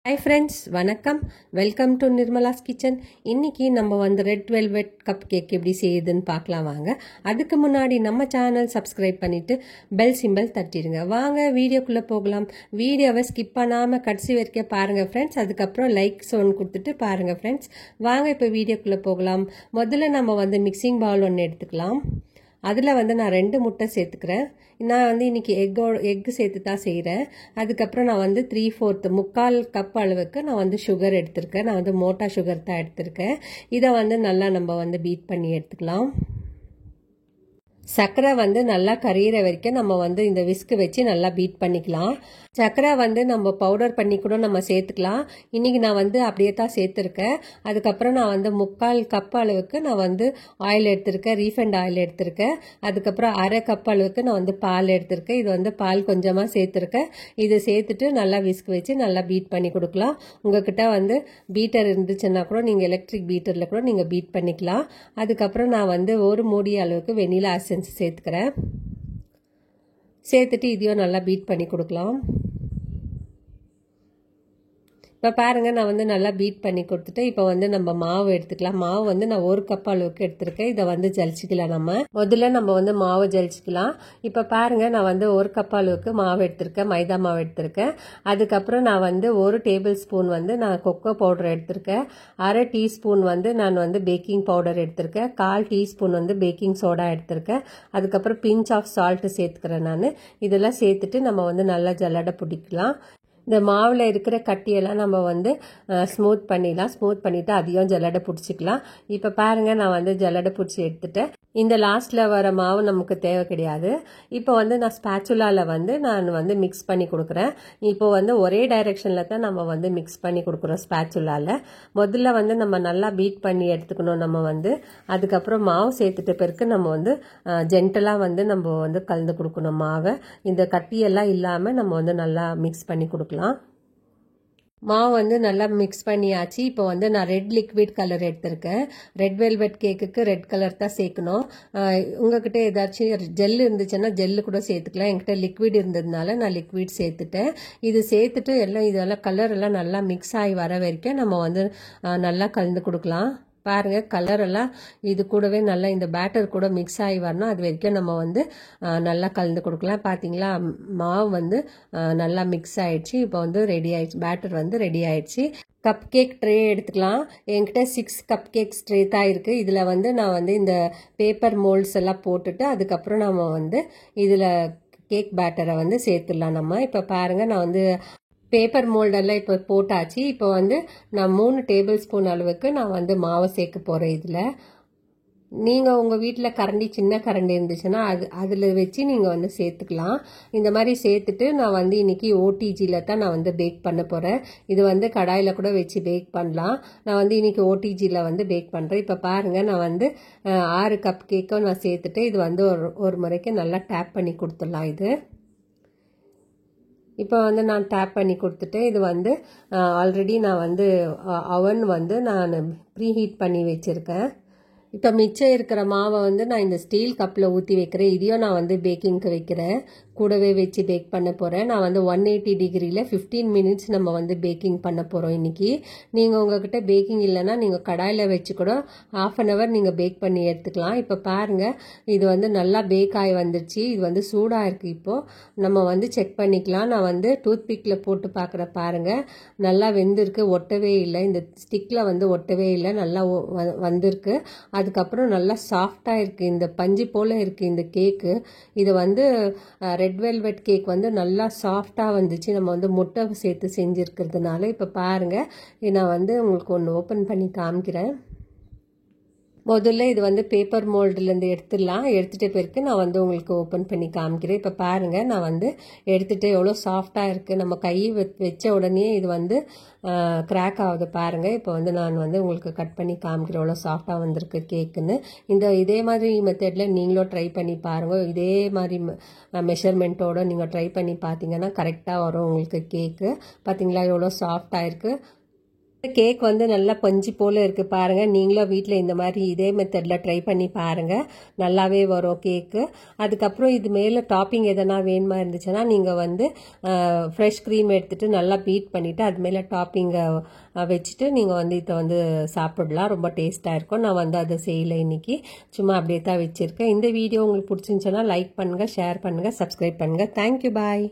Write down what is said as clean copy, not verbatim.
Hi friends, வணக்கம். Welcome to Nirmala's kitchen. இன்னைக்கு நம்ம வந்து ரெட் வெல்வெட் கப் கேக் எப்படி செய்யுதுன்னு பார்க்கலாம் வாங்க. அதுக்கு முன்னாடி நம்ம சேனல் சப்ஸ்கிரைப் பண்ணிட்டு பெல் சிம்பல் தட்டிடுங்க. வாங்க வீடியோக்குள்ள போகலாம். வீடியோவை ஸ்கிப் பண்ணாம கடைசி வரைக்கும் பாருங்க ஃப்ரெண்ட்ஸ். அதுக்கப்புறம் லைக் சோன் கொடுத்துட்டு பாருங்க ஃப்ரெண்ட்ஸ். வாங்க இப்போ வீடியோக்குள்ள போகலாம். முதல்ல நம்ம வந்து மிக்சிங் பவுல் ஒன்று எடுத்துக்கலாம். அதில் வந்து நான் 2 முட்டை சேர்த்துக்கிறேன். நான் வந்து இன்றைக்கி எக்கு சேர்த்து தான் செய்கிறேன். அதுக்கப்புறம் நான் வந்து 3/4 முக்கால் கப் அளவுக்கு நான் வந்து சுகர் எடுத்திருக்கேன். நான் வந்து மோட்டா சுகர் தான் எடுத்திருக்கேன். இதை வந்து நல்லா நம்ம வந்து பீட் பண்ணி எடுத்துக்கலாம். சர்க்கரை வந்து நல்லா கரையிற வரைக்கும் நம்ம வந்து இந்த விஸ்கு வச்சு நல்லா பீட் பண்ணிக்கலாம். சர்க்கரை வந்து நம்ம பவுடர் பண்ணி கூட நம்ம சேர்த்துக்கலாம். இன்றைக்கி நான் வந்து அப்படியே தான் சேர்த்துருக்கேன். அதுக்கப்புறம் நான் வந்து முக்கால் கப் அளவுக்கு நான் வந்து ஆயில் எடுத்திருக்கேன், ரீஃபைண்ட் ஆயில் எடுத்திருக்கேன். அதுக்கப்புறம் அரை கப் அளவுக்கு நான் வந்து பால் எடுத்திருக்கேன். இது வந்து பால் கொஞ்சமாக சேர்த்துருக்கேன். இதை சேர்த்துட்டு நல்லா விஸ்கு வச்சு நல்லா பீட் பண்ணி கொடுக்கலாம். உங்ககிட்ட வந்து பீட்டர் இருந்துச்சுன்னா கூட நீங்கள் எலக்ட்ரிக் பீட்டரில் கூட நீங்கள் பீட் பண்ணிக்கலாம். அதுக்கப்புறம் நான் வந்து ஒரு மூடி அளவுக்கு வெனிலா எசன்ஸ் சேர்த்துக்கிறேன். சேர்த்துட்டு இதையும் நல்லா பீட் பண்ணி கொடுக்கலாம். இப்போ பாருங்கள், நான் வந்து நல்லா பீட் பண்ணி கொடுத்துட்டு இப்போ வந்து நம்ம மாவு எடுத்துக்கலாம். மாவு வந்து நான் 1 கப் அளவுக்கு எடுத்திருக்கேன். இதை வந்து ஜலிச்சிக்கலாம். முதல்ல நம்ம வந்து மாவு ஜலிச்சிக்கலாம். இப்போ பாருங்கள், நான் வந்து 1 கப் அளவுக்கு மாவு எடுத்திருக்கேன், மைதா மாவு எடுத்திருக்கேன். அதுக்கப்புறம் நான் வந்து 1 டேபிள் ஸ்பூன் வந்து நான் கொக்கோ பவுடர் எடுத்திருக்கேன். அரை டீஸ்பூன் வந்து நான் வந்து பேக்கிங் பவுடர் எடுத்திருக்கேன். 1/4 டீஸ்பூன் வந்து பேக்கிங் சோடா எடுத்திருக்கேன். அதுக்கப்புறம் பிஞ்ச் ஆஃப் சால்ட்டு சேர்த்துக்கிறேன் நான். இதெல்லாம் சேர்த்துட்டு நம்ம வந்து நல்லா ஜல்லடை பிடிக்கலாம். இந்த மாவில் இருக்கிற கட்டியெல்லாம் நம்ம வந்து ஸ்மூத் பண்ணிடலாம். ஸ்மூத் பண்ணிவிட்டு அதையும் ஜல்லடை பிடிச்சிக்கலாம். இப்போ பாருங்கள், நான் வந்து ஜல்லடை பிடிச்சி எடுத்துட்டேன். இந்த லாஸ்ட்டில் வர மாவு நமக்கு தேவை கிடையாது. இப்போ வந்து நான் ஸ்பேச்சுலாவில் வந்து நான் வந்து மிக்ஸ் பண்ணி கொடுக்குறேன். இப்போ வந்து ஒரே டைரெக்ஷனில் தான் நம்ம வந்து மிக்ஸ் பண்ணி கொடுக்குறோம் ஸ்பேச்சுலாவில். முதல்ல வந்து நம்ம நல்லா பீட் பண்ணி எடுத்துக்கணும். நம்ம வந்து அதுக்கப்புறம் மாவு சேர்த்துட்ட பிறகு நம்ம வந்து ஜென்டலாக வந்து நம்ம வந்து கலந்து கொடுக்கணும் மாவை. இந்த கட்டியெல்லாம் இல்லாமல் நம்ம வந்து நல்லா மிக்ஸ் பண்ணி கொடுக்கலாம். மாவு வந்து நல்லா மிக்ஸ் பண்ணியாச்சு. இப்போ வந்து நான் ரெட் லிக்விட் கலர் எடுத்திருக்கேன். ரெட் வெல்வெட் கேக்குக்கு ரெட் கலர் தான் சேர்க்கணும். உங்ககிட்ட ஏதாச்சும் ஜெல் இருந்துச்சுன்னா ஜெல்லு கூட சேர்த்துக்கலாம். என்கிட்ட லிக்விட் இருந்ததுனால நான் லிக்விட் சேர்த்துட்டேன். இது சேர்த்துட்டு இதெல்லாம் கலர் எல்லாம் நல்லா மிக்ஸ் ஆகி வர வரைக்கும் நம்ம வந்து நல்லா கலந்து கொடுக்கலாம். பாருங்கள், கலரெல்லாம் இது கூடவே நல்லா இந்த பேட்டர் கூட மிக்ஸ் ஆகி வரணும். அது வரைக்கும் நம்ம வந்து நல்லா கலந்து கொடுக்கலாம். பார்த்தீங்களா, மாவு வந்து நல்லா மிக்ஸ் ஆகிடுச்சு. இப்போ வந்து ரெடி ஆகிடுச்சு, பேட்டர் வந்து ரெடி ஆகிடுச்சு. கப் கேக் ட்ரே எடுத்துக்கலாம். என்கிட்ட 6 கப் கேக்ஸ் ட்ரே தான் இருக்குது. இதில் வந்து நான் வந்து இந்த பேப்பர் மோல்ட்ஸ் எல்லாம் போட்டுட்டு அதுக்கப்புறம் நம்ம வந்து இதில் கேக் பேட்டரை வந்து சேர்த்துடலாம் நம்ம. இப்போ பாருங்கள், நான் வந்து பேப்பர் மோல்டெல்லாம் இப்போ போட்டாச்சு. இப்போ வந்து நான் 3 டேபிள் ஸ்பூன் அளவுக்கு நான் வந்து மாவை சேர்க்க போகிறேன். இதில் நீங்கள் உங்கள் வீட்டில் கரண்டி, சின்ன கரண்டி இருந்துச்சுன்னா அதில் வச்சு நீங்கள் வந்து சேர்த்துக்கலாம். இந்த மாதிரி சேர்த்துட்டு நான் வந்து இன்றைக்கி ஓடிஜியில் தான் நான் வந்து பேக் பண்ண போகிறேன். இது வந்து கடாயில் கூட வச்சு பேக் பண்ணலாம். நான் வந்து இன்றைக்கி ஓடிஜியில் வந்து பேக் பண்ணுறேன். இப்போ பாருங்கள், நான் வந்து 6 கப் கேக்கும் நான் சேர்த்துட்டு இது வந்து ஒரு முறைக்கு நல்லா டேப் பண்ணி கொடுத்துடலாம். இது இப்போ வந்து நான் டேப் பண்ணி கொடுத்துட்டு இது வந்து ஆல்ரெடி நான் வந்து அவன் வந்து நான் ப்ரீஹீட் பண்ணி வச்சுருக்கேன். இப்போ மிச்சம் இருக்கிற மாவை வந்து நான் இந்த ஸ்டீல் கப்பில் ஊற்றி வைக்கிறேன். இதையும் நான் வந்து பேக்கிங்க்கு வைக்கிறேன். கூடவே வச்சு பேக் பண்ண போகிறேன். நான் வந்து 180 டிகிரியில் 15 மினிட்ஸ் நம்ம வந்து பேக்கிங் பண்ண போகிறோம் இன்றைக்கி. நீங்கள் உங்கள்கிட்ட பேக்கிங் இல்லைன்னா நீங்கள் கடாயில் வச்சு கூட 1/2 அன் ஹவர் நீங்கள் பேக் பண்ணி எடுத்துக்கலாம். இப்போ பாருங்கள், இது வந்து நல்லா பேக் ஆகி வந்துடுச்சு. இது வந்து சூடாக இருக்குது. இப்போது நம்ம வந்து செக் பண்ணிக்கலாம். நான் வந்து டூத்பிக்கில் போட்டு பார்க்குற பாருங்கள், நல்லா வெந்திருக்கு, ஒட்டவே இல்லை. இந்த ஸ்டிக்கில் வந்து ஒட்டவே இல்லை, நல்லா வந்திருக்கு. அதுக்கப்புறம் நல்லா சாஃப்டாக இருக்குது, இந்த பஞ்சு போல் இருக்குது இந்த கேக்கு. இது வந்து ரெட் வெல்வெட் கேக் வந்து நல்லா சாஃப்டாக வந்துச்சு. நம்ம வந்து முட்டை சேர்த்து செஞ்சுருக்கிறதுனால. இப்போ பாருங்கள், நான் வந்து உங்களுக்கு ஒன்று ஓப்பன் பண்ணி காமிக்கிறேன். முதல்ல இது வந்து பேப்பர் மோல்டுலேருந்து எடுத்துடலாம். எடுத்துகிட்ட பிறகு நான் வந்து உங்களுக்கு ஓப்பன் பண்ணி காமிக்கிறேன். இப்போ பாருங்கள், நான் வந்து எடுத்துகிட்டு எவ்வளோ சாஃப்டாக இருக்குது. நம்ம கை வச்ச உடனே இது வந்து கிராக் ஆகுது பாருங்கள். இப்போ வந்து நான் வந்து உங்களுக்கு கட் பண்ணி காமிக்கிறேன் எவ்வளோ சாஃப்டாக வந்திருக்கு கேக்குன்னு. இதே மாதிரி மெத்தடில் நீங்களும் ட்ரை பண்ணி பாருங்கள். இதே மாதிரி மெஷர்மெண்ட்டோடு நீங்கள் ட்ரை பண்ணி பார்த்தீங்கன்னா கரெக்டாக வரும் உங்களுக்கு கேக்கு. பார்த்தீங்களா எவ்வளோ சாஃப்டாக இருக்குது. கேக் வந்து நல்லா பஞ்சு போல் இருக்குது பாருங்கள். நீங்களும் வீட்டில் இந்த மாதிரி இதே மெத்தடில் ட்ரை பண்ணி பாருங்கள், நல்லாவே வரும் கேக்கு. அதுக்கப்புறம் இது மேலே டாப்பிங் எதனா வேணுமா இருந்துச்சுன்னா நீங்கள் வந்து ஃப்ரெஷ் க்ரீம் எடுத்துகிட்டு நல்லா பீட் பண்ணிவிட்டு அது மேலே டாப்பிங்கை வச்சுட்டு நீங்கள் வந்து இதை வந்து சாப்பிடலாம். ரொம்ப டேஸ்ட்டாக இருக்கும். நான் வந்து அதை செய்யலை இன்றைக்கி, சும்மா அப்படியே தான் வச்சுருக்கேன். இந்த வீடியோ உங்களுக்கு பிடிச்சிருந்துச்சுன்னா லைக் பண்ணுங்கள், ஷேர் பண்ணுங்கள், சப்ஸ்கிரைப் பண்ணுங்கள். தேங்க்யூ, பாய்.